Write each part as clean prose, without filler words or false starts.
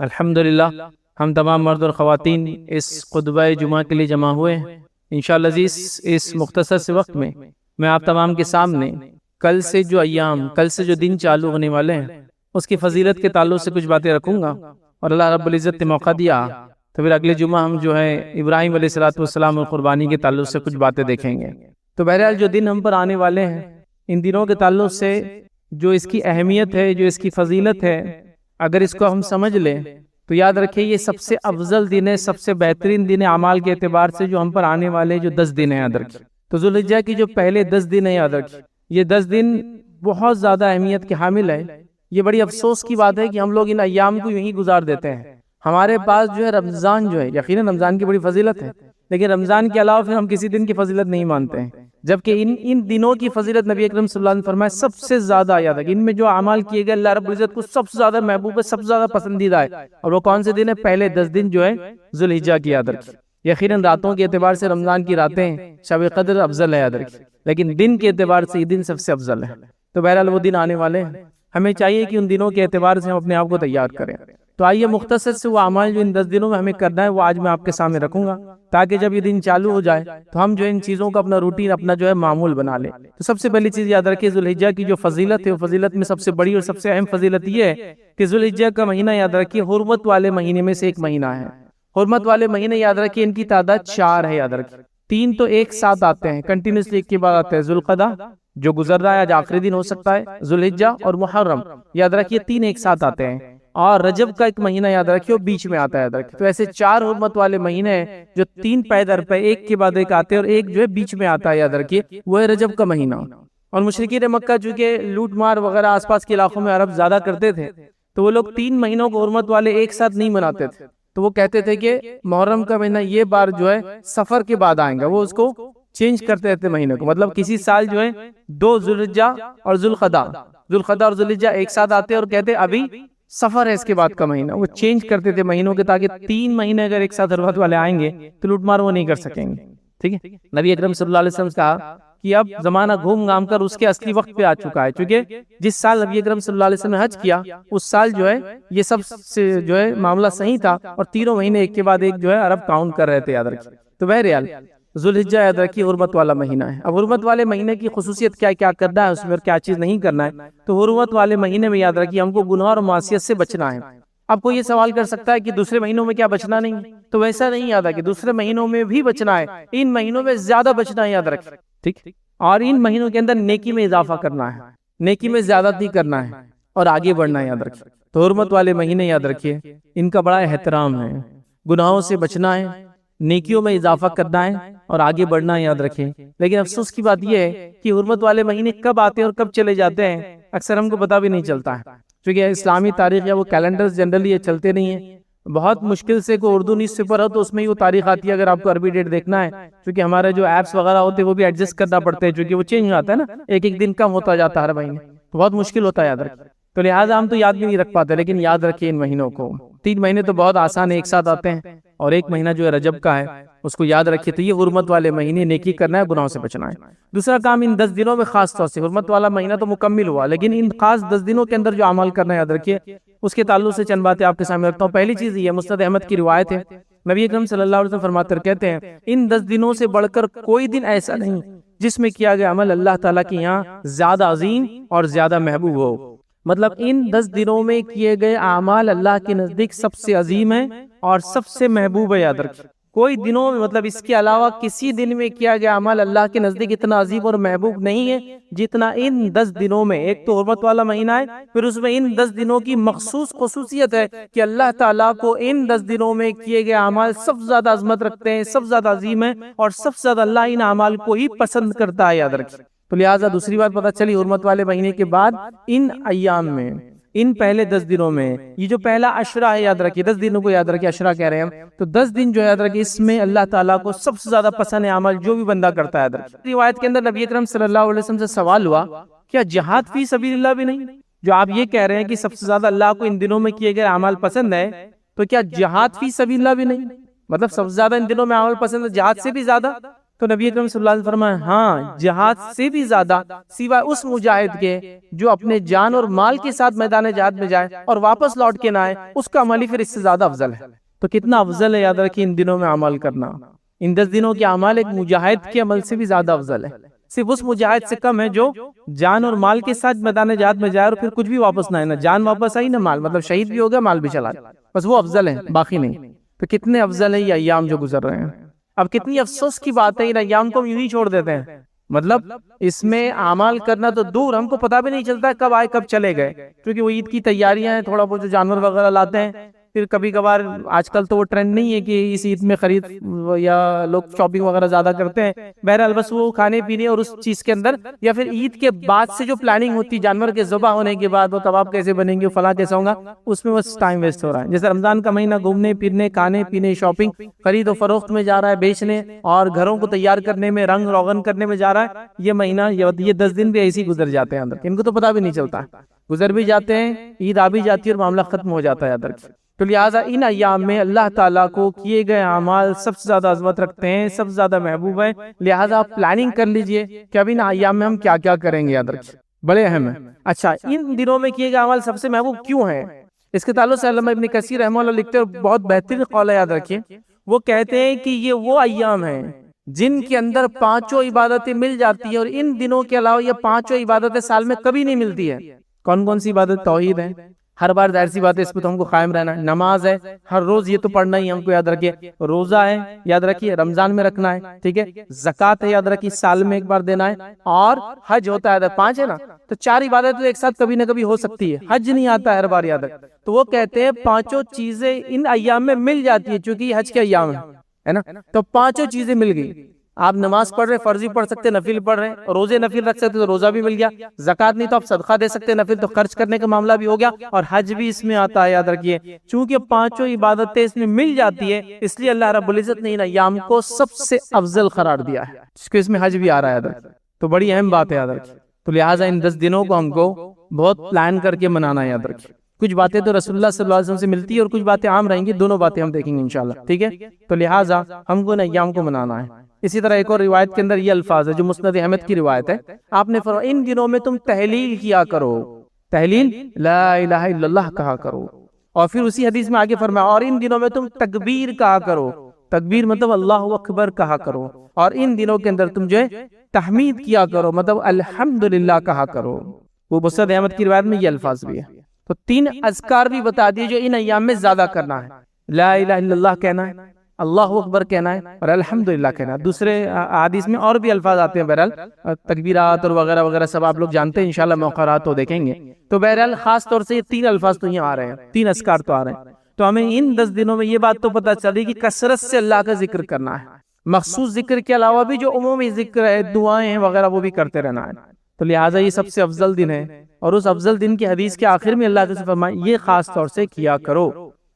الحمدللہ ہم تمام مرد اور خواتین اس خطبہ جمعہ کے لیے جمع ہوئے ہیں۔ انشاءاللہ عزیز اس مختصر سے وقت میں آپ تمام کے سامنے کل سے جو دن چالو ہونے والے ہیں اس کی فضیلت کے تعلق سے کچھ باتیں رکھوں گا، اور اللہ رب العزت نے موقع دیا تو پھر اگلے جمعہ ہم ابراہیم علیہ السلام اور قربانی کے تعلق سے کچھ باتیں دیکھیں گے۔ تو بہرحال جو دن ہم پر آنے والے ہیں ان دنوں کے تعلق سے جو اس کی اہمیت ہے، جو اس کی فضیلت ہے، اگر اس کو ہم سمجھ لیں تو یاد رکھیں یہ سب سے افضل دن ہے، سب سے بہترین دن ہے اعمال کے اعتبار سے جو ہم پر آنے والے جو 10 دن ہیں یاد رکھیں۔ تو ذوالحجہ کی جو پہلے 10 دن ہیں یاد رکھیں، یہ 10 دن بہت زیادہ اہمیت کے حامل ہے۔ یہ بڑی افسوس کی بات ہے کہ ہم لوگ ان ایام کو یوں ہی گزار دیتے ہیں۔ ہمارے پاس رمضان یقیناً رمضان کی بڑی فضیلت ہے، لیکن رمضان کے علاوہ پھر ہم کسی دن کی فضیلت نہیں مانتے ہیں، جبکہ ان دنوں کی فضیلت نبی اکرم صلی اللہ علیہ وسلم فرمائے سب سے زیادہ یاد ہے کہ ان میں جو اعمال کیے گئے اللہ رب العزت کو سب سے زیادہ محبوب ہے، سب سے زیادہ پسندیدہ ہے، اور وہ کون سے دن ہے؟ پہلے 10 دن ذوالحجہ کی یاد رکھیں۔ یقیناً راتوں کے اعتبار سے رمضان کی راتیں شب قدر افضل ہے یاد رکھیں، لیکن دن کے اعتبار سے یہ دن سب سے افضل ہے۔ تو بہرحال وہ دن آنے والے ہیں، ہمیں چاہیے کہ ان دنوں کے اعتبار سے ہم اپنے آپ کو تیار کریں۔ تو آئیے مختصر سے وہ اعمال جو ان 10 دنوں میں ہمیں کرنا ہے وہ آج میں آپ کے سامنے رکھوں گا، تاکہ جب یہ دن چالو ہو جائے تو ہم ان چیزوں کو اپنا روٹین، اپنا معمول بنا لیں۔ تو سب سے پہلی چیز یاد رکھیں، ذوالحجہ کی جو فضیلت ہے وہ فضیلت میں سب سے بڑی اور سب سے اہم فضیلت یہ ہے کہ ذوالحجہ کا مہینہ یاد رکھیے حرمت والے مہینے میں سے ایک مہینہ ہے۔ حرمت والے مہینے یاد رکھیے ان کی تعداد 4 ہے یاد رکھیے، 3 تو ایک ساتھ آتے ہیں، کنٹینیوسلی ایک کے بعد آتے ہیں۔ ذوالقعدہ جو گزر رہا ہے آج آخری دن ہو سکتا ہے، ذوالحجہ اور محرم یاد رکھیے 3 ایک ساتھ آتے ہیں، اور رجب کا ایک مہینہ یاد رکھیے وہ بیچ میں آتا ہے یاد رکھیے۔ تو ایسے 4 حرمت والے مہینے ہیں جو 3 پے در پہ ایک کے بعد ایک آتے ہیں، اور ایک بیچ میں آتا ہے یاد رکھیے، وہ ہے رجب کا مہینہ۔ اور مشرکین مکہ چونکہ لوٹ مار وغیرہ آس پاس کے علاقوں میں عرب زیادہ کرتے تھے، تو وہ لوگ 3 مہینوں کو حرمت والے ایک ساتھ نہیں مناتے تھے، تو وہ کہتے تھے کہ محرم کا مہینہ یہ بار سفر کے بعد آئیں گا، وہ اس کو چینج کرتے رہتے مہینے کو، مطلب کسی سال 2 ذوالحجہ اور ذوالقعدہ اور ذوالحجہ ایک ساتھ آتے اور کہتے ابھی سفر ہے اس کے بعد کا مہینہ، وہ چینج کرتے تھے مہینوں کے، تاکہ 3 مہینے اگر ایک ساتھ حرمت والے آئیں گے تو لوٹ مار وہ نہیں کر سکیں گے۔ ٹھیک ہے، نبی اکرم صلی اللہ علیہ وسلم نے کہا کہ اب زمانہ گھوم گھام کر اس کے اصلی وقت پہ آ چکا ہے، چونکہ جس سال نبی اکرم صلی اللہ علیہ وسلم نے حج کیا اس سال یہ سب سے معاملہ صحیح تھا، اور 3 مہینے ایک کے بعد ایک عرب کاؤنٹ کر رہے تھے یاد رکھیں۔ تو بہرحال ذوالحجہ یاد رکھیے حرمت والا مہینہ ہے۔ اب حرمت والے مہینے کی خصوصیت کیا کرنا ہے اس میں اور کیا چیز نہیں کرنا ہے، تو حرمت والے مہینے میں یاد رکھیے ہم کو گناہ اور معصیت سے بچنا ہے۔ اب کوئی یہ سوال کر سکتا ہے کہ دوسرے مہینوں میں کیا بچنا نہیں، تو ویسا نہیں یاد ہے کہ دوسرے مہینوں میں بھی بچنا ہے، ان مہینوں میں زیادہ بچنا ہے یاد رکھیں، ٹھیک، اور ان مہینوں کے اندر نیکی میں اضافہ کرنا ہے، نیکی میں زیادتی کرنا ہے اور آگے بڑھنا ہے یاد رکھیں۔ تو حرمت والے مہینے یاد رکھیے ان کا بڑا احترام ہے، گناہوں سے بچنا ہے، نیکیوں میں اضافہ کرنا ہے اور آگے بڑھنا ہے یاد رکھیں۔ لیکن افسوس کی بات یہ ہے کہ حرمت والے مہینے کب آتے ہیں اور کب چلے جاتے ہیں اکثر ہم کو پتہ بھی نہیں چلتا ہے، کیونکہ اسلامی تاریخ یا وہ کیلنڈرز جنرلی یہ چلتے نہیں ہیں، بہت مشکل سے کوئی اردو نیوز پیپر ہو تو اس میں ہی وہ تاریخ آتی ہے اگر آپ کو عربی ڈیٹ دیکھنا ہے، کیونکہ ہمارے جو ایپس وغیرہ ہوتے ہیں وہ بھی ایڈجسٹ کرنا پڑتے ہیں، کیونکہ وہ چینج ہو جاتا ہے نا، ایک دن کم ہوتا جاتا ہے ہر مہینے، بہت مشکل ہوتا ہے یاد رکھیں۔ تو لہٰذا ہم تو یاد بھی نہیں رکھ پاتے، لیکن یاد رکھیں ان مہینوں کو، 3 مہینے تو بہت آسان ہے ایک ساتھ آتے ہیں، اور ایک مہینہ رجب کا ہے اس کو یاد رکھیے۔ تو یہ حرمت والے مہینے نیکی کرنا ہے، گناہوں سے بچنا ہے۔ دوسرا کام ان 10 دنوں میں خاص طور سے، حرمت والا مہینہ تو مکمل ہوا، لیکن ان خاص 10 دنوں کے اندر جو عمل کرنا ہے یاد رکھیے، اس کے تعلق سے چند باتیں آپ کے سامنے رکھتا ہوں۔ پہلی چیز یہ مسند احمد کی روایت ہے، نبی اکرم صلی اللہ علیہ وسلم فرماتے کہتے ہیں ان 10 دنوں سے بڑھ کر کوئی دن ایسا نہیں جس میں کیا گیا عمل اللہ تعالیٰ کے یہاں زیادہ عظیم اور زیادہ محبوب ہو۔ مطلب ان 10 دنوں میں کیے گئے اعمال اللہ کے نزدیک سب سے عظیم ہے اور سب سے محبوب ہے یاد رکھیں۔ کوئی دنوں میں مطلب اس کے علاوہ کسی دن میں کیا گیا عمل اللہ کے نزدیک اتنا عظیم اور محبوب نہیں ہے جتنا ان 10 دنوں میں۔ ایک تو حرمت والا مہینہ ہے، پھر اس میں ان 10 دنوں کی مخصوص خصوصیت ہے کہ اللہ تعالیٰ کو ان 10 دنوں میں کیے گئے اعمال سب سے زیادہ عظمت رکھتے ہیں، سب سے زیادہ عظیم ہے، اور سب سے زیادہ اللہ ان اعمال کو ہی پسند کرتا ہے یاد رکھیں۔ تو لہٰذا دوسری بات پتہ چلی حرمت والے مہینے کے بعد ان ایام میں، ان پہلے 10 دنوں میں، یہ جو پہلا عشرہ ہے یاد رکھیے، 10 دنوں کو یاد رکھیے عشرہ کہہ رہے ہیں ہم، تو 10 دن جو یاد رکھیے اس میں اللہ تعالیٰ کو سب سے زیادہ پسند ہے عمل جو بھی بندہ کرتا ہے یاد رکھیے۔ روایت کے اندر نبی اکرم صلی اللہ علیہ وسلم سے سوال ہوا کیا جہاد فی سبیل اللہ بھی نہیں؟ جو آپ یہ کہہ رہے ہیں کہ سب سے زیادہ اللہ کو ان دنوں میں کیے گئے اعمال پسند ہے، تو کیا جہاد فی سبیل اللہ بھی نہیں؟ مطلب سب سے زیادہ ان دنوں میں عمل پسند ہے جہاد سے بھی زیادہ؟ تو نبی اکرم صلی اللہ علیہ وسلم فرمایا ہاں جہاد سے بھی زیادہ سوائے اس مجاہد کے جو اپنے جان اور مال کے ساتھ میدان جہاد میں جائے اور واپس لوٹ کے نہ آئے، اس کا عمل ہی پھر اس سے زیادہ افضل ہے۔ تو کتنا افضل ہے، یاد رکھیں ان دنوں میں عمل کرنا، ان 10 دنوں کے اعمال ایک مجاہد کے عمل سے بھی زیادہ افضل ہے، صرف اس مجاہد سے کم ہے جو جان اور مال کے ساتھ میدان جہاد میں جائے اور پھر کچھ بھی واپس نہ آئے، نہ جان واپس آئی نہ مال، مطلب شہید بھی ہو گیا مال بھی چلا گیا، بس وہ افضل ہے باقی نہیں۔ تو کتنے افضل ہے یہ ایام جو گزر رہے ہیں۔ اب کتنی افسوس کی بات ہے ان ایام کو ہم یوں ہی چھوڑ دیتے ہیں، مطلب اس میں اعمال کرنا تو دور، ہم کو پتہ بھی نہیں چلتا کب آئے کب چلے گئے، کیونکہ وہ عید کی تیاریاں ہیں، تھوڑا بہت جو جانور وغیرہ لاتے ہیں، پھر کبھی کبھار آج کل تو وہ ٹرینڈ نہیں ہے کہ اس عید میں خرید یا لوگ شاپنگ وغیرہ زیادہ کرتے ہیں، بہرحال بس وہ کھانے پینے اور اس چیز کے اندر، یا پھر عید کے بعد سے جو پلاننگ ہوتی ہے جانور کے ذبح ہونے کے بعد، وہ کباب کیسے بنیں گے، فلاں کیسا ہوگا، اس میں بس ٹائم ویسٹ ہو رہا ہے۔ جیسے رمضان کا مہینہ گھومنے پھرنے، کھانے پینے، شاپنگ، خرید و فروخت میں جا رہا ہے، بیچنے اور گھروں کو تیار کرنے میں، رنگ روغن کرنے میں جا رہا ہے، یہ مہینہ یہ 10 دن بھی ایسے ہی گزر جاتے ہیں، ان کو تو پتہ بھی نہیں چلتا، گزر بھی جاتے ہیں، عید آ بھی جاتی ہے اور معاملہ ختم ہو جاتا ہے ادھر۔ تو لہٰذا ان ایام میں اللہ تعالیٰ کو کیے گئے اعمال سب سے زیادہ عظمت رکھتے ہیں، سب سے زیادہ محبوب ہیں، لہٰذا آپ پلاننگ کر لیجئے کہ اب ان ایام میں ہم کیا کیا کریں گے، یاد رکھیے بڑے اہم ہیں۔ اچھا، ان دنوں میں کیے گئے اعمال سب سے محبوب کیوں ہیں؟ اس کے تعلق سے علامہ ابن کثیر رحمہ اللہ لکھتے ہیں، بہت بہترین قول ہے، یاد رکھیے، وہ کہتے ہیں کہ یہ وہ ایام ہیں جن کے اندر 5 عبادتیں مل جاتی ہیں، اور ان دنوں کے علاوہ یہ 5 عبادتیں سال میں کبھی نہیں ملتی ہے۔ کون کون سی عبادت؟ توحید ہے، ہر بار ظاہر سی بات ہے اس پہ تو ہم کو قائم رہنا ہے، نماز ہے ہر روز یہ تو پڑھنا ہی ہم کو یاد رکھیے، روزہ ہے یاد رکھیے رمضان میں رکھنا ہے، ٹھیک ہے، زکوٰۃ ہے یاد رکھیے سال میں ایک بار دینا ہے، اور حج ہوتا ہے، 5 ہے نا، تو 4 عبادت تو ایک ساتھ کبھی نہ کبھی ہو سکتی ہے، حج نہیں آتا ہے ہر بار یاد رکھ۔ تو وہ کہتے ہیں 5 چیزیں ان ایام میں مل جاتی ہے، چونکہ یہ حج کے ایام ہے نا، تو 5 چیزیں مل گئی۔ آپ نماز پڑھ رہے فرضی پڑھ سکتے، نفل پڑھ رہے، روزے نفل رکھ سکتے تو روزہ بھی مل گیا، زکوٰۃ نہیں تو آپ صدقہ دے سکتے، نفل تو خرچ کرنے کا معاملہ بھی ہو گیا، اور حج بھی اس میں آتا ہے، یاد رکھیے۔ چونکہ 5 عبادتیں اس میں مل جاتی ہے، اس لیے اللہ رب العزت نے ان ایام کو سب سے افضل قرار دیا ہے، جس کو اس میں حج بھی آ رہا ہے، یاد رکھیے، تو بڑی اہم بات ہے، یاد رکھیے۔ تو لہٰذا ان 10 دنوں کو ہم کو بہت پلان کر کے منانا ہے، یاد رکھیے۔ کچھ باتیں تو رسول اللہ صلی اللہ علیہ وسلم سے ملتی ہے اور کچھ باتیں عام رہیں گی، دونوں باتیں ہم دیکھیں گے انشاءاللہ، ٹھیک ہے۔ تو لہٰذا ہم کو ان ایام کو منانا ہے۔ اسی طرح ایک اور روایت کے اندر یہ الفاظ ہے جو مسند احمد کی روایت ہے، آپ نے فرمایا ان دنوں میں تم تحلیل کیا کرو، تحلیل لا الہ الا اللہ کہا کرو، اور پھر اسی حدیث میں آگے فرمایا اور ان دنوں میں تم تکبیر کہا کرو، تکبیر مطلب اللہ اکبر کہا کرو، اور ان دنوں کے اندر تم جو ہے تحمید کیا کرو، مطلب الحمدللہ کہا کرو۔ وہ مسند احمد کی روایت میں یہ الفاظ بھی ہے۔ تو 3 اذکار بھی بتا دیے جو ان ایام میں زیادہ کرنا ہے، لا الہ الا اللہ کہنا ہے، اللہ اکبر کہنا ہے، اور الحمدللہ کہنا ہے۔ دوسرے حدیث میں اور بھی الفاظ آتے ہیں، بہرحال تکبیرات اور وغیرہ وغیرہ سب آپ لوگ جانتے ہیں، انشاءاللہ موقع رہا تو دیکھیں گے۔ تو بہرحال خاص طور سے یہ 3 الفاظ تو یہاں آ رہے ہیں، 3 اذکار تو آ رہے ہیں۔ تو ہمیں ان 10 دنوں میں یہ بات تو پتہ چلی کہ کثرت سے اللہ کا ذکر کرنا ہے، مخصوص ذکر کے علاوہ بھی جو عمومی ذکر ہے، دعائیں ہیں وغیرہ، وہ بھی کرتے رہنا ہے۔ تو لہٰذا یہ سب سے افضل دن ہے، اور اس افضل دن کی حدیث کے آخر میں اللہ تعالیٰ فرمائے یہ خاص طور سے کیا کرو۔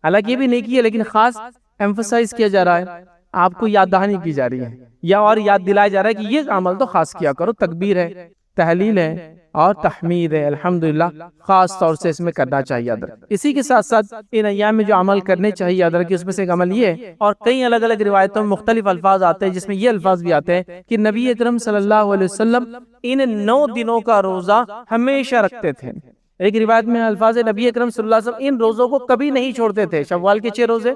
حالانکہ یہ بھی نیکی ہے، لیکن خاص ایمفسائز کیا جا رہا ہے، آپ کو یاد دہانی کی جا رہی ہے، یا اور یاد دلایا جا رہا ہے کہ یہ عمل تو خاص کیا کرو، تکبیر ہے، تحلیل ہے اور تحمید ہے، الحمدللہ خاص طور سے اس میں کرنا چاہیے۔ اسی کے ساتھ ساتھ ان ایام میں جو عمل کرنے چاہیے، یاد رکھیے اس میں سے ایک عمل یہ ہے، اور کئی الگ الگ روایتوں میں مختلف الفاظ آتے ہیں جس میں یہ الفاظ بھی آتے ہیں کہ نبی اکرم صلی اللہ علیہ وسلم ان 9 دنوں کا روزہ ہمیشہ رکھتے تھے۔ ایک روایت میں الفاظ نبی اکرم صلی اللہ علیہ وسلم ان روزوں کو کبھی نہیں چھوڑتے تھے، شوال کے 6 روزے،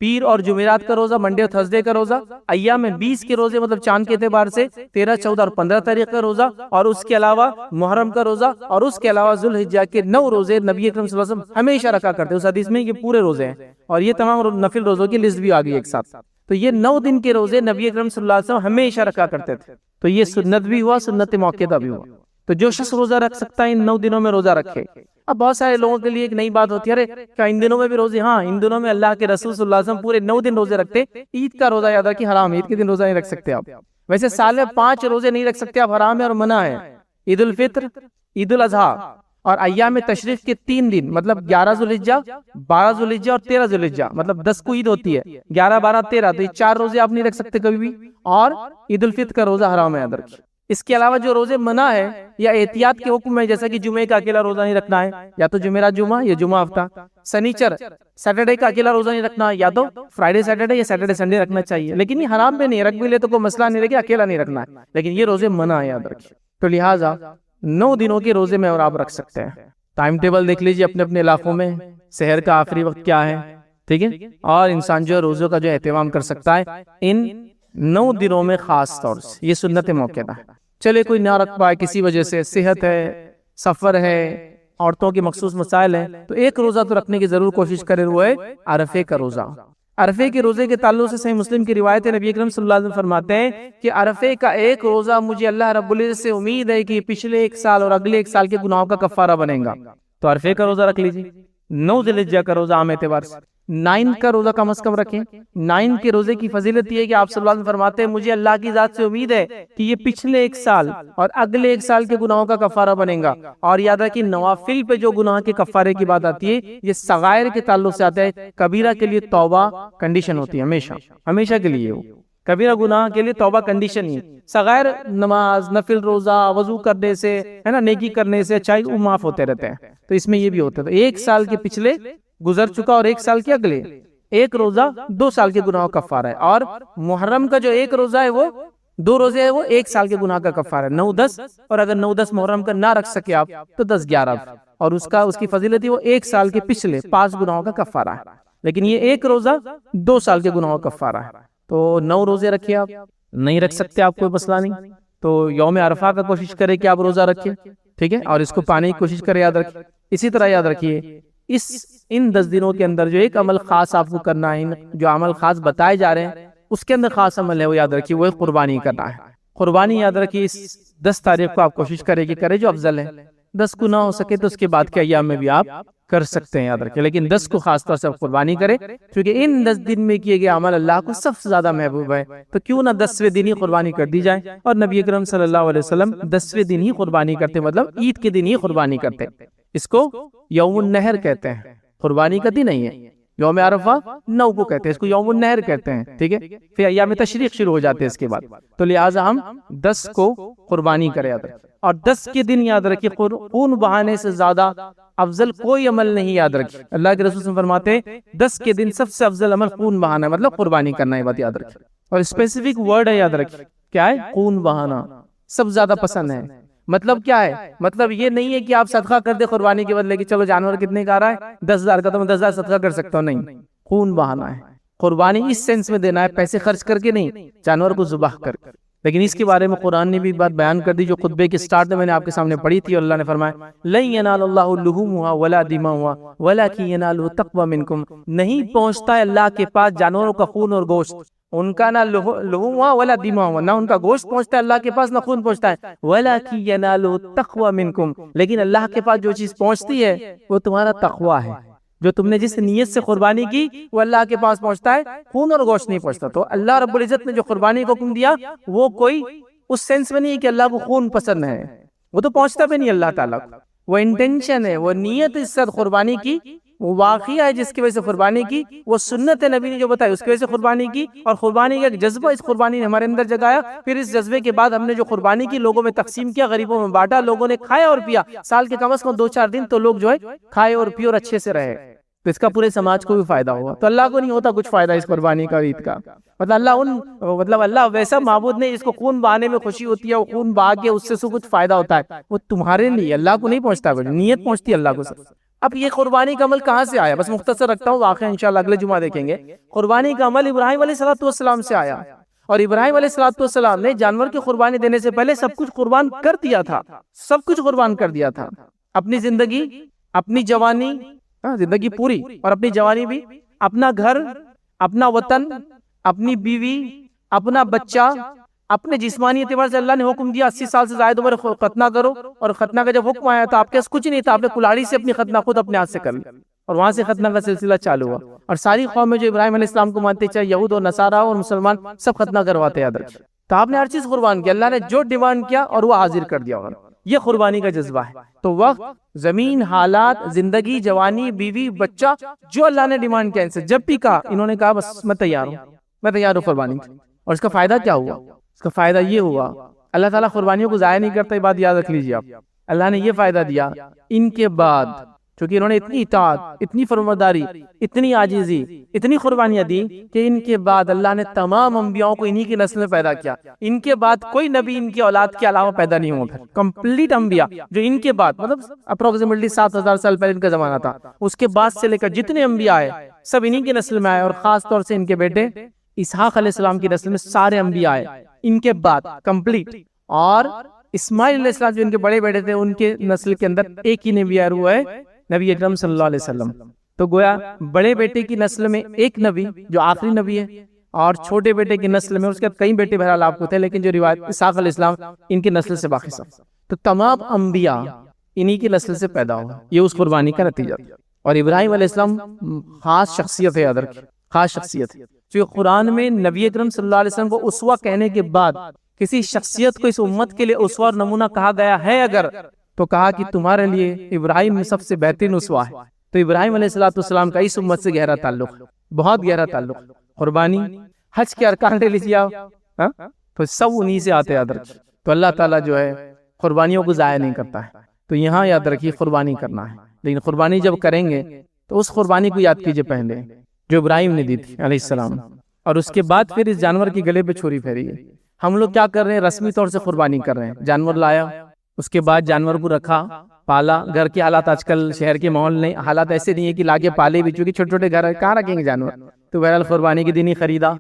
پیر اور جمعرات کا روزہ، منڈے اور تھرسڈے کا روزہ، ایام میں 20 کے روزے مطلب چاند کے اعتبار سے 13، 14 اور 15 تاریخ کا روزہ، اور اس کے علاوہ محرم کا روزہ، اور اس کے علاوہ ذوالحجہ کے 9 روزے نبی اکرم صلی اللہ علیہ وسلم ہمیشہ رکھا کرتے۔ اس حدیث میں یہ پورے روزے ہیں، اور یہ تمام نفل روزوں کی لسٹ بھی آ گئی ایک ساتھ۔ تو یہ 9 دن کے روزے نبی اکرم صلی اللہ علیہ وسلم ہمیشہ رکھا کرتے تھے۔ تو یہ سنت بھی ہوا، سنت موقعہ بھی ہوا۔ تو جو شخص روزہ رکھ سکتا ہے ان 9 دنوں میں روزہ رکھے۔ اب بہت سارے لوگوں کے لیے ایک نئی بات ہوتی ہے، ارے کیا ان دنوں میں بھی روزے؟ ہاں، ان دنوں میں اللہ کے رسول صلی اللہ علیہ وسلم پورے 9 دن روزے رکھتے۔ عید کا روزہ یاد رکھیں حرام ہے، عید کے دن روزہ نہیں رکھ سکتے آپ۔ ویسے سال میں 5 روزے نہیں رکھ سکتے آپ، حرام ہے اور منع ہے، عید الفطر، عید الاضحیٰ، اور ایام تشریق کے 3 دن مطلب 11 ذوالحجہ، 12 ذوالحجہ اور 13 ذوالحجہ، مطلب 10 کو عید ہوتی ہے، 11، 12، 13، تو یہ 4 روزے آپ نہیں رکھ سکتے کبھی بھی، اور عید الفطر کا روزہ حرام ہے یاد رکھیں۔ اس کے علاوہ جو روزے منع ہے یا احتیاط کے حکم ہے، جیسا کہ جمعے کا اکیلا روزہ نہیں رکھنا ہے، یا تو جمعرات جمعہ یا جمعہ ہفتہ، سنیچر سیٹرڈے کا اکیلا روزہ نہیں رکھنا، یا تو فرائیڈے سیٹرڈے یا سیٹرڈے سنڈے رکھنا چاہیے، لیکن یہ حرام میں نہیں، رکھ بھی لے تو کوئی مسئلہ نہیں، لیکن اکیلا نہیں رکھنا ہے، لیکن یہ روزے منع ہے، یاد رکھیے۔ تو لہٰذا 9 دنوں کے روزے میں اور آپ رکھ سکتے ہیں۔ ٹائم ٹیبل دیکھ لیجیے اپنے اپنے علاقوں میں، سحر کا آخری وقت کیا ہے، ٹھیک ہے، اور انسان جو ہے روزوں کا جو اہتمام کر سکتا ہے ان 9 دنوں میں خاص طور سے، یہ سنت موقع ہے۔ چلے کوئی نہ رکھ پائے کسی وجہ سے، صحت ہے، سفر ہے، عورتوں کے مخصوص مسائل ہیں، تو ایک روزہ تو رکھنے کی ضرور کوشش کرے، وہ ہے عرفے کا روزہ۔ عرفے کے روزے کے تعلق سے صحیح مسلم کی روایت ہے، نبی اکرم صلی اللہ علیہ وسلم فرماتے ہیں کہ عرفے کا ایک روزہ مجھے اللہ رب العزت سے امید ہے کہ پچھلے 1 سال اور اگلے 1 سال کے گناہوں کا کفارہ بنے گا، تو عرفے کا روزہ رکھ لیجیے۔ 9 ذی الحجہ کا روزہ عام اعتبار سے 9 کا روزہ کم از کم رکھیں۔ 9 کے روزے کی فضیلت یہ ہے کہ آپ صلی اللہ علیہ وسلم فرماتے ہیں مجھے اللہ کی ذات سے امید ہے کہ یہ پچھلے 1 سال اور اگلے 1 سال کے گناہوں کا کفارہ بنے گا۔ اور یاد رکھیں نوافل پہ جو گناہ کے کفارے کی بات آتی ہے یہ صغائر کے تعلق سے آتا ہے، کبیرہ کے لیے توبہ کنڈیشن ہوتی ہے، ہمیشہ کے لیے، وہ کبیرہ گناہ کے لیے توبہ کنڈیشن ہی، صغائر نماز، نفل روزہ، وضو کرنے سے، ہے نا، نیکی کرنے سے اچھائی وہ معاف ہوتے رہتے ہیں، تو اس میں یہ بھی ہوتا ہے۔ تو 1 سال کے پچھلے گزر چکا اور 1 سال کے اگلے، ایک روزہ 2 سال کے گناہوں کا کفارہ ہے، اور محرم کا جو ایک روزہ ہے وہ 2 روزے ہے، وہ 1 سال کے گناہ کا کفارہ ہے، 9 10، اور اگر 9 10 محرم کا نہ رکھ سکے آپ تو 10 11، اور اس کی فضیلت وہ 1 سال کے پچھلے 5 گناہوں کا کفارہ ہے، لیکن یہ ایک روزہ 2 سال کے گناہوں کا کفارہ ہے۔ تو 9 روزے رکھیے، آپ نہیں رکھ سکتے آپ کوئی مسئلہ نہیں، تو یوم عرفہ کا کوشش کرے کہ آپ روزہ رکھیں، ٹھیک ہے، اور اس کو پانے کی کوشش کرے، یاد رکھیں۔ اسی طرح یاد رکھیے ان 10 دنوں کے اندر جو ایک عمل خاص آپ کو کرنا ہے، جو عمل خاص بتائے جا رہے ہیں اس کے اندر خاص عمل ہے، وہ یاد رکھیے وہ قربانی کرنا ہے۔ قربانی یاد رکھیے اس 10 تاریخ کو آپ کوشش کرے کہ کرے جو افضل ہے، 10 کو نہ ہو سکے تو اس کے بعد کے ایام میں بھی آپ کر سکتے ہیں، یاد رکھیں، لیکن 10 کو خاص طور سے قربانی کرے، کیونکہ ان 10 دن میں کیے گئے عمل اللہ کو سب سے زیادہ محبوب ہے، تو کیوں نہ 10ویں دن ہی قربانی کر دی جائے۔ اور نبی اکرم صلی اللہ علیہ وسلم 10ویں دن ہی قربانی کرتے، مطلب عید کے دن ہی قربانی کرتے، اس کو یوم النحر کہتے ہیں، قربانی کا دن نہیں ہے، یوم عرفہ 9 کو کہتے ہیں، اس کو یوم النحر کہتے ہیں، ٹھیک ہے، پھر ایام تشریق شروع ہو جاتے ہیں اس کے بعد، تو لہٰذا ہم 10 کو قربانی کریں، یاد رکھیں، اور 10 کے دن یاد رکھیں خون بہانے سے زیادہ افضل کوئی عمل نہیں، یاد رکھیں، اللہ کے رسول صلی اللہ علیہ وسلم فرماتے ہیں 10 کے دن سب سے افضل عمل خون بہانا ہے، مطلب قربانی کرنا ہے، بات یاد رکھیں، اور اسپیسیفک ورڈ ہے، یاد رکھیں کیا ہے، خون بہانا سب زیادہ پسند ہے، مطلب کیا ہے، مطلب یہ نہیں ہے کہ آپ صدقہ کر دے قربانی کے بدلے کہ چلو جانور کتنے کا آ رہا ہے 10,000 کا تو میں 10,000 صدقہ کر سکتا ہوں، نہیں، خون بہانا ہے، قربانی اس سینس میں دینا ہے، پیسے خرچ کر کے نہیں، جانور کو ذبح کر کے۔ لیکن اس کے بارے میں قرآن نے بھی بات بیان کر دی جو خطبے کے سٹارٹ میں نے آپ کے سامنے پڑھی تھی، اور اللہ نے فرمایا لن ینال اللہ لحومها ولا دماؤها ولکن ینالہ التقوی منکم، نہیں پہنچتا ہے اللہ کے پاس جانوروں کا خون اور گوشت، ان کا نہ لحومها ولا دماؤها، نہ ان کا گوشت پہنچتا ہے اللہ کے پاس، نہ خون پہنچتا ہے، ولکن ینالہ التقوی منکم، لیکن اللہ کے پاس جو چیز پہنچتی ہے وہ تمہارا تقوی ہے، جو تم نے جس نیت سے قربانی کی وہ اللہ کے پاس پہنچتا ہے، خون اور گوشت نہیں پہنچتا۔ تو اللہ رب العزت نے جو قربانی کو حکم دیا وہ کوئی اس سینس میں نہیں ہے کہ اللہ کو خون پسند ہے، وہ تو پہنچتا بھی نہیں اللہ تعالیٰ کو، وہ انٹینشن ہے، وہ نیت اس سے قربانی کی، وہ واقعہ ہے جس کی وجہ سے قربانی کی، وہ سنت نبی نے جو بتائی اس کی وجہ سے قربانی کی، اور قربانی کا ایک جذبہ اس قربانی نے ہمارے اندر جگایا، پھر اس جذبے کے بعد ہم نے جو قربانی کی لوگوں میں تقسیم کیا، غریبوں میں بانٹا، لوگوں نے کھایا اور پیا، سال کے کم از کم 2-4 دن تو لوگ جو ہے کھائے اور پیے اور اچھے سے رہے، تو اس کا پورے سماج کو بھی فائدہ ہوا۔ تو اللہ کو نہیں ہوتا کچھ فائدہ اس قربانی کا، عید کا، مطلب اللہ ویسا معبود نہیں جس کو خون بہانے میں خوشی ہوتی ہے، وہ خون بہا کے اس سے کچھ فائدہ ہوتا ہے، وہ تمہارے لیے، اللہ کو نہیں پہنچتا کچھ، نیت پہنچتی ہے اللہ کو سب۔ اب یہ قربانی کا عمل کہاں سے آیا، بس مختصر رکھتا ہوں، واقعہ انشاءاللہ اگلے جمعہ دیکھیں گے۔ قربانی کا عمل ابراہیم علیہ السلام سے آیا، اور ابراہیم علیہ السلام نے جانور کی قربانی دینے سے پہلے سب کچھ قربان کر دیا تھا، سب کچھ قربان کر دیا تھا، اپنی زندگی، اپنی جوانی، زندگی پوری اور اپنی جوانی بھی، اپنا گھر، اپنا وطن، اپنی بیوی، اپنا بچہ، اپنے جسمانی اعتبار سے اللہ نے حکم دیا 80 سال سے زائد عمر ختنہ کرو، اور ختنہ کا جب حکم آیا تو آپ کے پاس کچھ نہیں تھا، آپ نے کلاڑی سے اپنی ختنہ خود اپنے ہاتھ سے کر لی، اور وہاں سے ختنہ کا سلسلہ چالو ہوا، اور ساری قومیں جو ابراہیم علیہ السلام کو مانتے، چاہے یہود اور نصارہ اور مسلمان، سب ختنہ کرواتے، یاد رکھیں، تو آپ نے ہر چیز قربان کیا، اللہ نے جو ڈیمانڈ کیا اور وہ حاضر کر دیا، یہ قربانی کا جذبہ ہے۔ تو وقت، زمین، حالات، زندگی، جوانی، بیوی، بچہ، جو اللہ نے ڈیمانڈ کیا ان سے، جب بھی کہا انہوں نے کہا بس میں تیار ہوں قربانی کی۔ اور اس کا فائدہ کیا ہوا؟ اس کا فائدہ یہ ہوا اللہ تعالیٰ قربانیوں کو ضائع نہیں کرتا، یہ بات یاد رکھ لیجیے آپ. اللہ نے یہ فائدہ دیا ان کے بعد، چونکہ انہوں نے اتنی اطاعت، اتنی فرمانبرداری، اتنی عاجزی، اتنی قربانیاں دی کہ ان کے بعد اللہ نے تمام انبیاءوں کو انہی کی نسل میں پیدا کیا. ان کے بعد کوئی نبی ان کی اولاد کے علاوہ پیدا نہیں ہوا. پھر کمپلیٹ انبیاء جو ان کے بعد، مطلب اپروکسیمیٹلی 7000 سال پہلے ان کا زمانہ تھا، اس کے بعد سے لے کر جتنے انبیاء آئے سب انہی کی نسل میں آئے. اور خاص طور سے ان کے بیٹے اسحاق علیہ السلام کی نسل میں سارے انبیاء آئے ان کے بعد کمپلیٹ. اور اسماعیل علیہ السلام جو ان کے بڑے بیٹے تھے، ان کے نسل کے اندر ایک ہی نبی آیا ہوا ہے، نبی اکرم صلی اللہ علیہ وسلم. تو گویا بڑے بیٹے کی نسل میں ایک نبی جو آخری نبی ہے، اور چھوٹے بیٹے کی نسل میں اس کے کئی بیٹے بہرحال آپ کو تھے، لیکن جو روایت اسحاق علیہ السلام ان کی نسل سے باقی سب. تو تمام انبیاء انہی کی نسل سے پیدا ہوا. یہ اس قربانی کا نتیجہ تھا. اور ابراہیم علیہ السلام خاص شخصیت ہے، ادر خاص شخصیت ہے. جو قرآن میں نبی اکرم صلی اللہ علیہ وسلم کو اسوہ کہنے کے بعد کسی شخصیت کو اس امت کے لیے اسوہ اور نمونہ کہا گیا ہے اگر، تو کہا کہ تمہارے لیے ابراہیم میں سب سے بہترین اسوہ ہے. تو ابراہیم علیہ السلام کا اس امت سے گہرا تعلق، بہت گہرا تعلق. قربانی، حج کے ارکان لے لیجیے آپ، تو سب انہی سے آتے ہیں. تو اللہ تعالیٰ جو ہے قربانیوں کو ضائع نہیں کرتا ہے. تو یہاں یاد رکھیے قربانی کرنا ہے، لیکن قربانی جب کریں گے تو اس قربانی کو یاد کیجیے پہلے جو ابراہیم نے دی تھی علیہ السلام، اور اس کے بعد پھر اس جانور کی گلے پہ چھری پھیری ہے. ہم لوگ کیا کر رہے ہیں؟ رسمی طور سے قربانی کر رہے ہیں. جانور لایا، اس کے بعد جانور کو رکھا، پالا. گھر کے حالات آج کل شہر کے ماحول نہیں، حالات ایسے نہیں ہے کہ لاگے پالے بھی، چونکہ چھوٹے چھوٹے گھر کہاں رکھیں گے جانور. تو بہرحال قربانی کے دن ہی خریدا،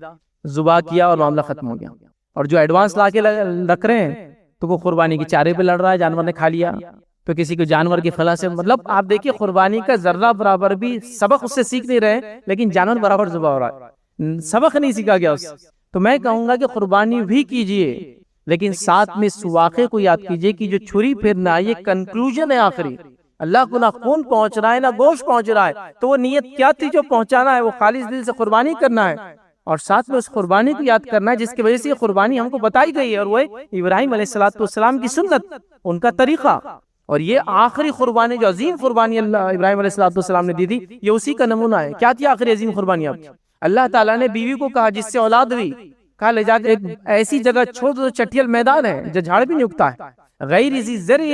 ذبح کیا اور معاملہ ختم ہو گیا. اور جو ایڈوانس لا کے رکھ رہے ہیں تو وہ قربانی کے چارے پہ لڑ رہا ہے، جانور نے کھا لیا. تو کسی کو جانور کی فلاح سے مطلب، آپ دیکھیے قربانی کا ذرہ برابر بھی سبق اس سے سیکھ نہیں رہے، لیکن جانور برابر ذبح ہو رہا ہے، سبق نہیں سیکھا گیا اس. تو میں کہوں گا کہ قربانی بھی کیجئے، لیکن ساتھ میں اس واقعے کو یاد کیجئے کہ جو چھری پھرنا یہ کنکلوژن ہے آخری. اللہ کو نہ خون پہنچ رہا ہے نہ گوشت پہنچ رہا ہے، تو وہ نیت کیا تھی جو پہنچانا ہے؟ وہ خالص دل سے قربانی کرنا ہے، اور ساتھ میں اس قربانی کو یاد کرنا ہے جس کی وجہ سے یہ قربانی ہم کو بتائی گئی ہے، اور وہ ابراہیم علیہ السلام کی سنت، ان کا طریقہ. اور یہ آخری قربانی جو عظیم قربانی اللہ ابراہیم علیہ السلام نے دی تھی، یہ اسی کا نمونہ ہے. کیا تھی آخری عظیم قربانی آپ کی؟ اللہ تعالیٰ نے بیوی کو کہا جس سے اولاد ہوئی، کہا لے جا کے ایک ایسی جگہ چھوڑ دو، چٹیل میدان ہے جو جھاڑ بھی نہیں اگتا ہے، غیر ذی زرع.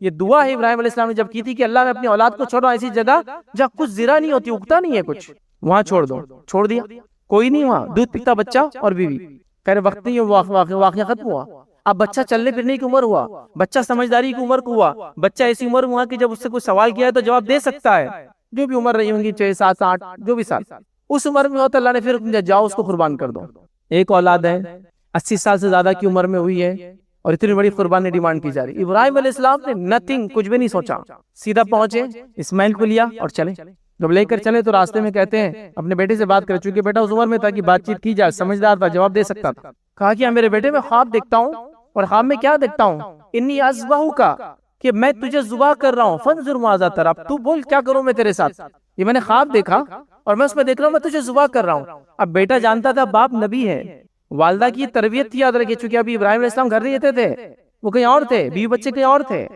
یہ دعا ہے ابراہیم علیہ السلام نے جب کی تھی کہ اللہ میں اپنی اولاد کو چھوڑو ایسی جگہ جہاں کچھ زرع نہیں ہوتی، اگتا نہیں ہے کچھ، وہاں چھوڑ دو. چھوڑ دیا، کوئی نہیں وہاں، دودھ پیتا بچہ اور بیوی. خیر وقت نہیں، واقعہ ختم ہوا. اب بچہ چلنے پھرنے کی عمر ہوا، بچہ سمجھداری کی عمر کو ہوا، بچہ ایسی عمر ہوا کہ جب اس سے کوئی سوال کیا ہے تو جواب دے سکتا ہے. جو بھی عمر رہی ہوں گی 6 7 8 جو بھی سال، اس عمر میں ہوتا اللہ نے پھر جاؤ اس کو قربان کر دو. ایک اولاد ہے 80 سال سے زیادہ کی عمر میں ہوئی ہے، اور اتنی بڑی قربانی ڈیمانڈ کی جا رہی. ابراہیم علیہ السلام نے نتھنگ، کچھ بھی نہیں سوچا، سیدھا پہنچے، اسماعیل کو لیا اور چلے. جب لے کر چلے تو راستے میں کہتے ہیں اپنے بیٹے سے بات کرے، چونکہ بیٹا اس عمر میں تھا کہ بات چیت کی جائے، سمجھدار تھا، جواب دے سکتا تھا. کہا کہ میرے بیٹے میں خواب دیکھتا ہوں، اور خواب میں کیا دیکھتا ہوں؟ انی اذبحک، کہ میں تجھے ذبح کر رہا ہوں، فانظر ماذا تری، اب تو بول کیا کروں میں تیرے ساتھ. یہ میں نے خواب دیکھا اور میں اس میں دیکھ رہا ہوں میں تجھے ذبح کر رہا ہوں. اب بیٹا جانتا تھا باپ نبی ہے، والدہ کی تربیت تھی یاد رکھیے، چونکہ ابھی ابراہیم علیہ السلام گھر نہیں رہتے تھے، وہ کہیں اور تھے، بیوی بچے کہیں اور تھے،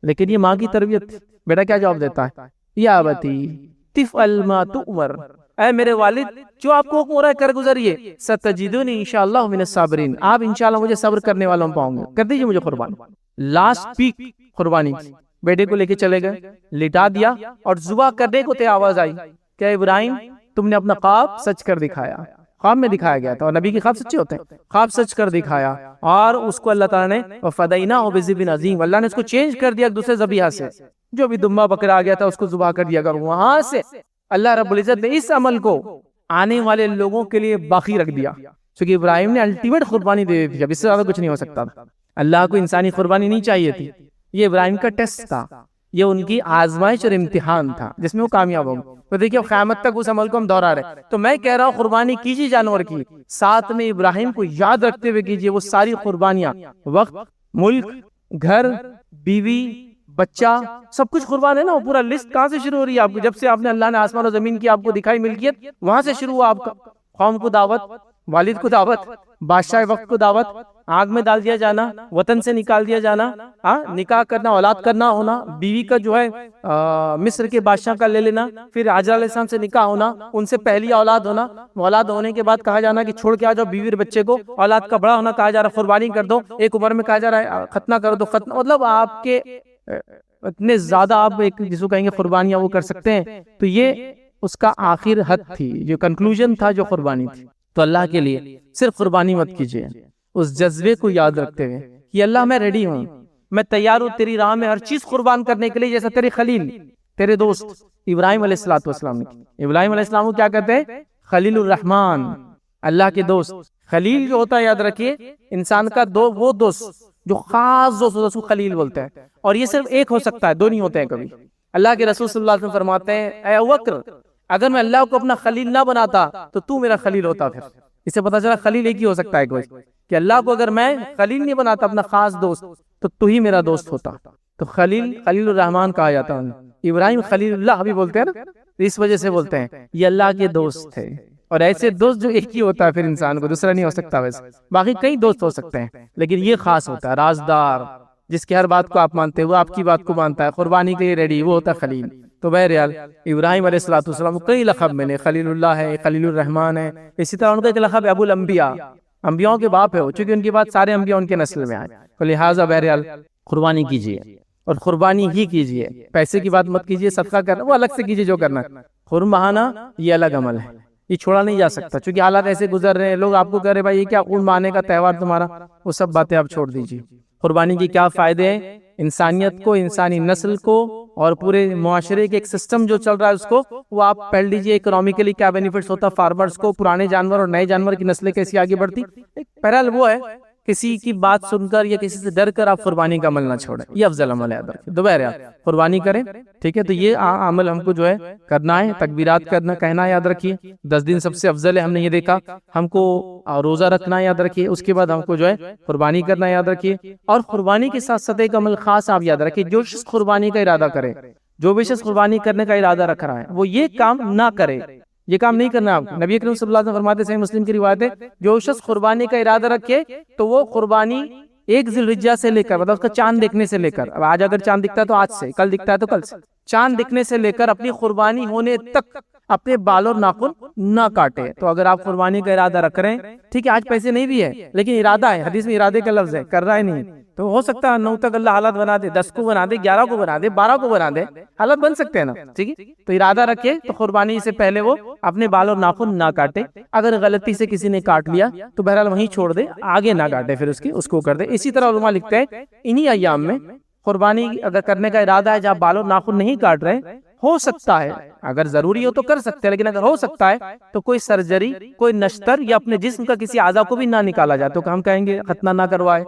لیکن یہ ماں کی تربیت. بیٹا کیا جواب دیتا ہے؟ یا ابتی تفعل ما تؤمر، اے میرے والد جو آپ کو حکم ہو رہا ہے کر گزریے، ستجدونی انشاءاللہ من الصابرین، آپ انشاءاللہ مجھے صبر کرنے والوں پاؤں گے، کر دیجیے مجھے قربان. لاسٹ پیک قربانی، بیٹے کو لے کے چلے گئے، لٹا دیا اور ذبح کرنے کو تے آواز آئی کہ ابراہیم تم نے اپنا خواب سچ کر دکھایا. خواب میں دکھایا گیا تھا، اور نبی کے خواب سچے ہوتے ہیں، خواب سچ کر دکھایا، اور اس کو اللہ تعالیٰ نے وَفَدَيْنَاهُ بِذِبْحٍ عَظِيمٍ، اللہ نے اس کو چینج کر دیا دوسرے ذبیحہ سے. جو بھی دمبا بکرا آ گیا تھا اس کو ذبح کر دیا. اگر وہاں سے اللہ رب العزت نے اس عمل کو آنے والے لوگوں کے لیے باقی رکھ دیا، کیونکہ ابراہیم نے الٹیمیٹ قربانی دے دی تھی، اب اس سے زیادہ کچھ نہیں ہو سکتا تھا. اللہ کو انسانی قربانی نہیں چاہیے تھی، یہ ابراہیم کا ٹیسٹ تھا، یہ ان کی آزمائش اور امتحان تھا جس میں وہ کامیاب ہوں گے. تو دیکھیے قیامت تک اس عمل کو ہم دہرا رہے. تو میں کہہ رہا ہوں قربانی کیجیے جانور کی، ساتھ میں ابراہیم کو یاد رکھتے ہوئے کیجیے وہ ساری قربانیاں، وقت، ملک، گھر، بیوی، بچہ، سب کچھ قربان ہے نا. وہ پورا لسٹ کہاں سے شروع ہو رہی ہے آپ کو؟ جب سے آپ نے اللہ نے آسمان و زمین کی آپ کو دکھائی ملکیت، وہاں سے شروع ہوا آپ کا. قوم کو دعوت، والد کو دعوت، بادشاہ وقت کو دعوت، آگ میں ڈال دیا جانا، وطن سے نکال دیا جانا، نکاح کرنا، اولاد کرنا ہونا، بیوی کا جو ہے مصر کے بادشاہ کا لے لینا، پھر حاجرہ علیہ السلام سے نکاح ہونا، ان سے پہلی اولاد ہونا، اولاد ہونے کے بعد کہا جانا کہ چھوڑ کے آ جاؤ بیوی اور بچے کو، اولاد کا بڑا ہونا، کہا جا رہا ہے قربانی کر دو، ایک عمر میں کہا جا رہا ہے ختنہ کر دو، ختنہ مطلب آپ کے اتنے زیادہ آپ ایک جس کو کہیں گے قربانیاں وہ کر سکتے ہیں. تو یہ اس کا آخر حد تھی، جو کنکلوژن تھا جو قربانی تھی. تو اللہ کے لیے صرف قربانی مت کیجیے، اس جذبے کو یاد رکھتے ہوئے کہ اللہ میں ریڈی ہوں، میں تیار ہوں تیری راہ میں ہر چیز قربان کرنے کے لیے، جیسا تیرے خلیل، تیرے دوست ابراہیم علیہ السلام نے. ابراہیم علیہ السلام کو کیا کہتے ہیں؟ خلیل الرحمن، اللہ کے دوست. خلیل جو ہوتا ہے یاد رکھیے انسان کا وہ دوست جو خاص دوست ہوتا ہے اس کو خلیل بولتے ہیں. اور یہ صرف ایک ہو سکتا ہے، دو نہیں ہوتے ہیں کبھی. اللہ کے رسول صلی اللہ علیہ وسلم فرماتے ہیں اے ابوبکر اگر میں اللہ کو اپنا خلیل نہ بناتا تو میرا خلیل ہوتا. پھر اس سے پتا چلا خلیل ایک ہی ہو سکتا ہے کوئی، کہ اللہ کو اگر میں خلیل نہیں بناتا اپنا خاص دوست تو ہی میرا دوست ہوتا. تو خلیل الرحمن کہا جاتا ہے. ابراہیم خلیل اللہ بھی بولتے ہیں نا، اس وجہ سے بولتے ہیں یہ اللہ کے دوست تھے. اور ایسے دوست جو ایک ہی ہوتا ہے پھر انسان کو دوسرا نہیں ہو سکتا. ویسے باقی کئی دوست ہو سکتے ہیں لیکن یہ خاص ہوتا ہے، رازدار، جس کی ہر بات کو آپ مانتے ہیں، وہ آپ کی بات کو مانتا ہے، قربانی کے لیے ریڈی، وہ ہوتا ہے خلیل. تو بہرحال ابراہیم علیہ السلام کو کئی لقب ملے، خلیل اللہ ہے، خلیل الرحمن ہے. اسی طرح ان کا ایک لقب ابو الانبیاء، انبیاءوں کے باپ ہے وہ، چونکہ ان کے بعد سارے انبیاء ان کے نسل میں آئے. تو لہٰذا بہرحال قربانی کیجیے اور قربانی ہی کیجیے. پیسے کی بات مت کیجیے، صدقہ کرنا وہ الگ سے کیجیے جو کرنا. خرم بہانا یہ الگ عمل ہے، یہ چھوڑا نہیں جا سکتا، چونکہ حالات ایسے گزر رہے ہیں. لوگ آپ کو کہہ رہے بھائی یہ کیا خون بہانے کا تہوار تمہارا، وہ سب باتیں آپ چھوڑ دیجیے. قربانی کی کیا فائدے ہیں انسانیت کو، انسانی نسل کو، اور پورے معاشرے کے ایک سسٹم جو چل رہا ہے اس کو، وہ آپ پڑھ لیجئے. اکنامیکلی کیا بینیفٹس ہوتا فارمرز کو، پرانے جانور اور نئے جانور کی نسلیں کیسی آگے بڑھتی. بہرحال وہ ہے کسی کی بات سن کر یا کسی سے ڈر کر آپ قربانی کا عمل نہ چھوڑیں، یہ افضل عمل ہے. دوبارہ قربانی کریں، ٹھیک ہے. تو یہ عمل ہم کو جو ہے کرنا ہے، تکبیرات کرنا کہنا یاد رکھیے. 10 دن سب سے افضل ہے، ہم نے یہ دیکھا. ہم کو روزہ رکھنا یاد رکھیے، اس کے بعد ہم کو جو ہے قربانی کرنا یاد رکھیے. اور قربانی کے ساتھ ساتھ ایک عمل خاص آپ یاد رکھیے، جو شخص قربانی کا ارادہ کرے، جو بھی شخص قربانی کرنے کا ارادہ رکھ رہا ہے وہ یہ کام نہ کرے، یہ کام نہیں کرنا آپ. نبی کریم صلی اللہ علیہ وسلم فرماتے ہیں، صحیح مسلم کی روایت ہے، جو شخص قربانی کا ارادہ رکھے تو وہ قربانی 1 ذی الحجہ سے لے کر، مطلب اس کا چاند دیکھنے سے لے کر، اب آج اگر چاند دکھتا ہے تو آج سے، کل دکھتا ہے تو کل سے، چاند دکھنے سے لے کر اپنی قربانی ہونے تک اپنے بال اور ناخن نہ کاٹے. تو اگر آپ قربانی کا ارادہ رکھ رہے ہیں، ٹھیک ہے، آج پیسے نہیں بھی ہے لیکن ارادہ ہے، حدیث میں ارادے کا لفظ ہے، کر رہا ہے نہیں، تو ہو سکتا ہے 9 تک اللہ حالات بنا دے، 10 کو بنا دے، 11 کو بنا دے، 12 کو بنا دے، حالات بن سکتے ہیں نا، ٹھیک ہے. تو ارادہ رکھے تو قربانی سے پہلے وہ اپنے بال اور ناخن نہ کاٹے. اگر غلطی سے کسی نے کاٹ لیا تو بہرحال وہیں چھوڑ دے، آگے نہ کاٹے، پھر اس کو کر دے. اسی طرح علماء لکھتے ہیں انہی ایام میں قربانی اگر کرنے کا ارادہ ہے جہاں بال اور ناخن نہیں کاٹ رہے، ہو سکتا ہے اگر ضروری ہو تو کر سکتے ہیں، لیکن اگر ہو سکتا ہے تو کوئی سرجری، کوئی نشتر یا اپنے جسم کا کسی اعضاء کو بھی نہ نکالا جائے. تو ہم کہیں گے ختنہ نہ کروائے.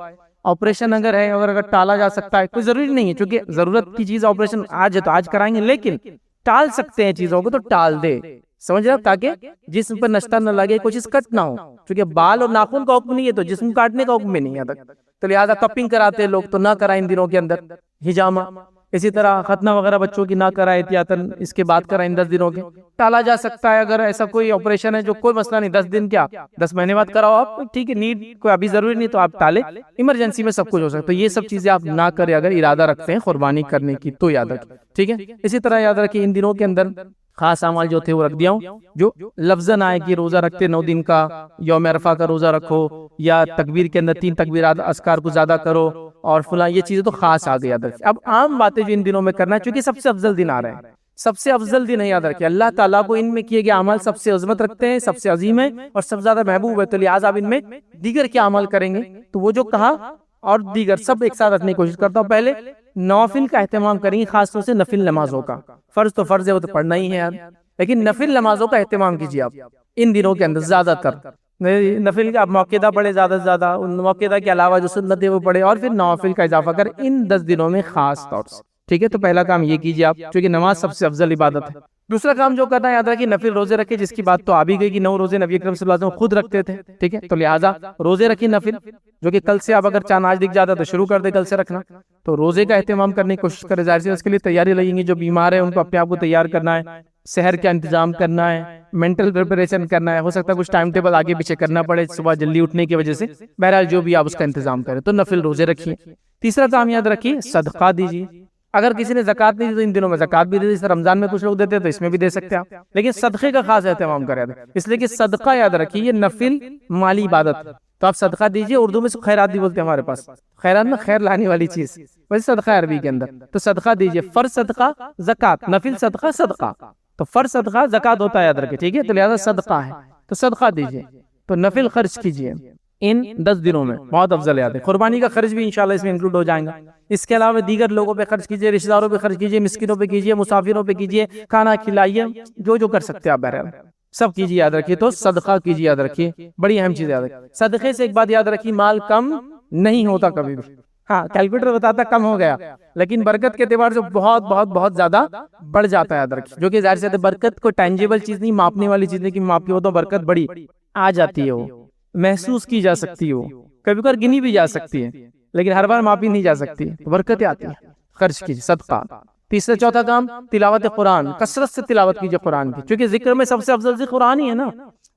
آپریشن اگر ہے، اگر ٹالا جا سکتا ہے، کوئی ضروری نہیں ہے، چونکہ ضرورت کی چیز آپریشن آج ہے تو آج کرائیں گے، لیکن ٹال سکتے ہیں چیزوں کو تو ٹال دے، سمجھ رہے، تاکہ جسم پر نشتر نہ لگے، کوئی چیز کٹ نہ ہو. چونکہ بال اور ناخن کا حکم نہیں ہے تو جسم کاٹنے کا حکم بھی نہیں ہے. تو لہٰذا کپنگ کراتے لوگ تو نہ کرائیں ان دنوں کے اندر، ہجامہ. اسی طرح ختنہ وغیرہ بچوں کی نہ کرائے احتیاطاً، اس کے بعد کرائیں 10 دنوں کے. ٹالا جا سکتا ہے اگر ایسا کوئی آپریشن ہے جو کوئی مسئلہ نہیں، 10 دن کیا 10 مہینے بعد کراؤ آپ، ٹھیک ہے، نیڈ کوئی ابھی ضروری نہیں تو آپ ٹالے، ایمرجنسی میں سب کچھ ہو سکتا ہے. تو یہ سب چیزیں آپ نہ کریں اگر ارادہ رکھتے ہیں قربانی کرنے کی تو یاد رکھیں، ٹھیک ہے. اسی طرح یاد رکھیں ان دنوں کے اندر خاص اعمال جو تھے وہ رکھ دیا ہوں، جو لفظاً آئے کہ روزہ رکھتے 9 دن کا، یوم عرفہ کا روزہ رکھو، یا تکبیر کے اندر 3 تکبیرات اذکار کو زیادہ کرو، اور فلاں یہ چیزیں تو خاص آ گئی یاد رکھیں. اب عام باتیں جو ان دنوں میں کرنا ہے، چونکہ سب سے افضل دن آ رہے ہیں، سب سے افضل دن ہے یاد رکھیں. اللہ تعالیٰ کو ان میں کیے گئے اعمال سب سے عظمت رکھتے ہیں، سب سے عظیم ہے اور سب سے زیادہ محبوب ہے. تو لہٰذا اب ان میں دیگر کیا عمل کریں گے، تو وہ جو کہا اور دیگر سب ایک ساتھ رکھنے کی کوشش کرتا ہوں. پہلے نوافل کا اہتمام کریں گے، خاص طور سے نفل نمازوں کا. فرض تو فرض ہے، وہ تو پڑھنا ہی ہے یار، لیکن نفل نمازوں کا اہتمام کیجیے آپ ان دنوں کے اندر زیادہ تر. نفل کا موقع پڑھے زیادہ سے زیادہ، ان موقع کے علاوہ جو سنت ہے وہ پڑھے، اور پھر نوافل کا اضافہ کر ان 10 دنوں میں خاص طور سے، ٹھیک ہے. تو پہلا کام یہ کیجیے آپ، کیونکہ نماز سب سے افضل عبادت ہے. دوسرا کام جو کرنا ہے یاد رکھیے نفل روزے رکھے، جس کی بات تو آ بھی گئی کہ 9 روزے نبی اکرم صلی اللہ علیہ وسلم خود رکھتے تھے، ٹھیک ہے. تو لہٰذا روزے رکھیے نفل، جو کہ کل سے آپ اگر چاند آج دکھ جاتا تو شروع کر دے کل سے رکھنا. تو روزے کا اہتمام کرنے کی کوشش کرے، ظاہر سے اس کے لیے تیاری لگیں گی. جو بیمار ہے ان کو اپنے آپ کو تیار کرنا ہے، سحر کا انتظام کرنا ہے، مینٹل پریپریشن کرنا ہے، ہو سکتا ہے کچھ ٹائم ٹیبل آگے پیچھے کرنا پڑے صبح جلدی اٹھنے کی وجہ سے، بہرحال جو بھی آپ اس کا انتظام کریں تو نفل روزے رکھیے۔ تیسرا کام یاد رکھیے، صدقہ دیجیے۔ اگر کسی نے زکوٰۃ نہیں دی تو ان دنوں میں زکوٰۃ بھی دے دی، رمضان میں کچھ لوگ دیتے ہیں تو اس میں بھی دے سکتے ہیں آپ، لیکن صدقے کا خاص اہتمام کریں، اس لیے کہ صدقہ یاد رکھیے یہ نفل مالی عبادت، تو آپ صدقہ دیجیے۔ اردو میں سے خیرات بھی بولتے ہیں ہمارے پاس، خیرات میں خیر لانے والی چیز، ویسے صدقہ عربی کے اندر، تو صدقہ دیجیے۔ فرض صدقہ زکوٰۃ، نفل صدقہ صدقہ، تو فرض صدقہ زکوٰۃ ہوتا ہے یاد رکھیے، ٹھیک ہے، تو لہذا صدقہ ہے تو صدقہ دیجیے، تو نفل خرچ کیجیے ان 10 دنوں میں، بہت افضل یاد ہے۔ قربانی کا خرچ بھی انشاءاللہ اس میں انکلوڈ ہو جائے گا۔ اس کے علاوہ دیگر لوگوں پہ خرچ کیجیے، رشتہ داروں پہ خرچ کیجیے، مسکینوں پہ کیجیے، مسافروں پہ کیجیے، کھانا کھلائیے، جو کر سکتے ہیں آپ بہرحال سب کیجیے یاد رکھیے، تو صدقہ کیجیے یاد رکھیے، بڑی اہم چیز یاد رکھیے۔ صدقے سے ایک بات یاد رکھیے، مال کم نہیں ہوتا کبھی بھی، ہاں کیلکولیٹر بتاتا کم ہو گیا، لیکن برکت کے اعتبار سے بہت بہت بہت زیادہ بڑھ جاتا ہے یاد رکھیے، جو کہ ظاہر سی بات ہے برکت کو ٹینجیبل چیز نہیں، ماپنے والی چیز نہیں کہ ماپی ہو تو برکت بڑی آ جاتی ہے، وہ محسوس کی جا سکتی ہے، وہ کبھی کبھار گنی بھی جا سکتی ہے، لیکن ہر بار ماپی نہیں جا سکتی، برکتیں آتی ہیں۔ خرچ کیجیے صدقہ۔ تیسرا چوتھا کام تلاوت قرآن، کثرت سے تلاوت کیجیے قرآن کی، کیونکہ ذکر میں سب سے افضل ذکر قرآن ہی ہے نا،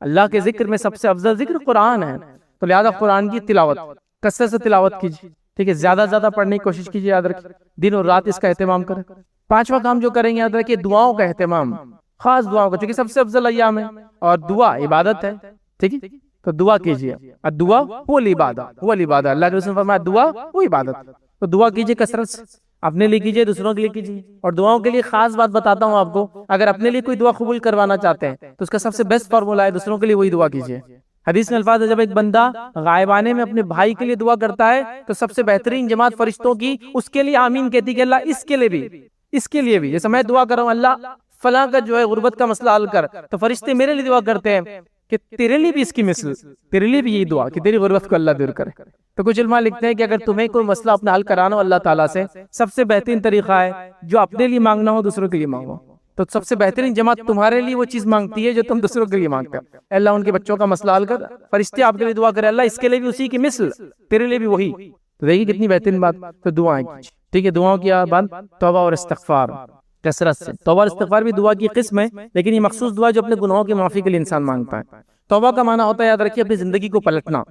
اللہ کے ذکر میں سب سے افضل ذکر قرآن ہے، تو لہذا قرآن کی تلاوت کثرت سے تلاوت کیجیے، ٹھیک ہے، زیادہ زیادہ پڑھنے کی کوشش کیجیے یاد رکھیے، دن اور رات اس کا اہتمام کریں۔ پانچواں کام جو کریں گے یاد رکھیے، دعاؤں کا اہتمام، خاص دعاؤں کا، کیونکہ سب سے افضل ایام ہے اور دعا عبادت ہے، ٹھیک ہے، تو دعا کیجیے، الدعاء هو العبادہ، وہ العبادہ، اللہ کے رسول نے فرمایا دعا وہ عبادت، تو دعا کیجیے کثرت سے، اپنے لیے کیجیے، دوسروں کے لیے کیجیے، اور دعاؤں کے لیے خاص بات بتاتا ہوں آپ کو، اگر اپنے لیے کوئی دعا قبول کروانا چاہتے ہیں تو اس کا سب سے بیسٹ فارمولا ہے دوسروں کے لیے وہی دعا کیجیے۔ حدیث میں الفاظ ہے، جب ایک بندہ غائبانے میں اپنے بھائی کے لیے دعا کرتا ہے تو سب سے بہترین جماعت فرشتوں کی اس کے لیے آمین کہتی کہ اللہ اس کے لیے بھی، جیسے میں دعا کر رہا ہوں اللہ فلاں کا جو ہے غربت کا مسئلہ حل کر، تو فرشتے میرے لیے دعا کرتے ہیں کہ تیرے لیے بھی اس کی مثل، تیرے لیے بھی یہی دعا کہ تیری غربت کو اللہ دور کرے۔ تو کچھ علماء لکھتے ہیں کہ اگر تمہیں کوئی مسئلہ اپنا حل کرانا ہو اللہ تعالیٰ سے، سب سے بہترین طریقہ ہے جو اپنے لیے مانگنا ہو دوسروں کے لیے مانگو، تو سب سے بہترین جماعت تمہارے لیے وہ چیز مانگتی ہے جو تم دوسروں کے لیے مانگتے ہو۔ اللہ ان کے بچوں کا مسئلہ حل کر، فرشتے آپ کے لیے دعا کرے، اللہ اس کے لیے بھی اسی کی مثل، تیرے لیے بھی وہی، تو دیکھیے کتنی بہترین بات، تو دعائیں کیجیے، ٹھیک ہے۔ دعاؤں کی بعد توبہ اور استغفار کثرت سے، توبہ اور استغفار بھی دعا کی قسم ہے، لیکن یہ مخصوص دعا جو اپنے گناہوں کی معافی کے لیے انسان مانگتا ہے۔ توبہ کا معنی ہوتا ہے یاد رکھیے اپنی زندگی کو پلٹنا،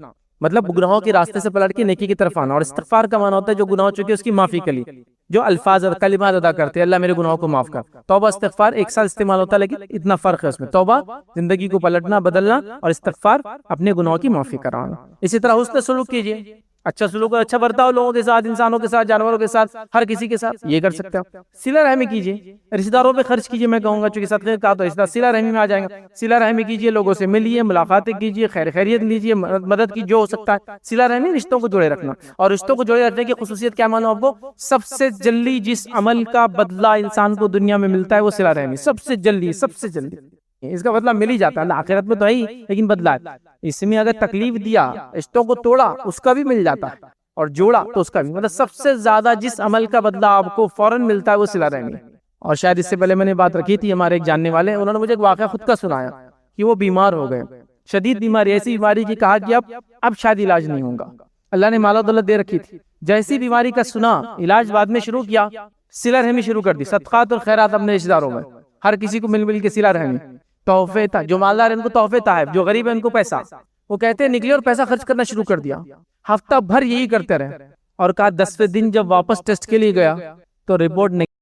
مطلب گناہوں کے راستے سے پلٹ کے نیکی کی طرف آنا، اور استغفار کا معنی ہوتا ہے جو گناہ ہو چکے اس کی معافی کے لیے جو الفاظ اور کلمات ادا کرتے ہیں، اللہ میرے گناہوں کو معاف کر۔ توبہ استغفار ایک ساتھ استعمال ہوتا ہے لیکن اتنا فرق ہے اس میں، توبہ زندگی کو پلٹنا بدلنا، اور استغفار اپنے گناہوں کی معافی کرانا۔ اسی طرح حسن سلوک کیجیے، اچھا سلوک اور اچھا برتاؤ لوگوں کے ساتھ، انسانوں کے ساتھ، جانوروں کے ساتھ، ہر کسی کے ساتھ، یہ کر سکتے ہیں۔ صلہ رحمی کیجیے، رشتہ داروں پہ خرچ کیجیے، میں کہوں گا چونکہ صدقے کا تو رشتہ صلہ رحمی میں آ جائیں گا، صلہ رحمی کیجیے، لوگوں سے ملیے، ملاقاتیں کیجیے، خیریت لیجیے، مدد کی جو ہو سکتا ہے۔ صلہ رحمی رشتوں کو جوڑے رکھنا، اور رشتوں کو جوڑے رکھنے کی خصوصیت کیا مانو آپ کو، سب سے جلدی جس عمل کا بدلہ انسان کو دنیا میں ملتا ہے وہ صلہ رحمی، سب سے جلدی اس کا بدلہ مل ہی جاتا ہے، اللہ آخرت میں تو ہے ہی لیکن بدلہ ہے، اس میں اگر تکلیف دیا، رشتوں کو توڑا، اس کا بھی مل جاتا ہے، اور جوڑا تو اس کا بھی، مطلب سب سے زیادہ جس عمل کا بدلہ آپ کو فوراً ملتا ہے وہ صلہ رحمی۔ اور شاید اس سے پہلے میں نے بات رکھی تھی، ہمارے ایک جاننے والے انہوں نے مجھے ایک واقعہ خود کا سنایا کہ وہ بیمار ہو گئے، شدید بیماری، ایسی بیماری کی کہا کہ اب شاید علاج نہیں ہوگا، اللہ نے مال و دولت دے رکھی تھی، جیسی بیماری کا سنا علاج بعد میں شروع کیا، صلہ رحمی شروع کر دی، صدقات اور خیرات اپنے رشتہ داروں میں، ہر کسی کو مل کے صلہ رحمی، تحفے تھا، جو مالدار ان کو تحفے تحائف، جو غریب ہے ان کو پیسہ، وہ کہتے ہیں نکلے اور پیسہ خرچ کرنا شروع کر دیا، ہفتہ بھر یہی کرتے رہے، اور کہا 10ویں دن جب واپس ٹیسٹ کے لیے گیا تو رپورٹ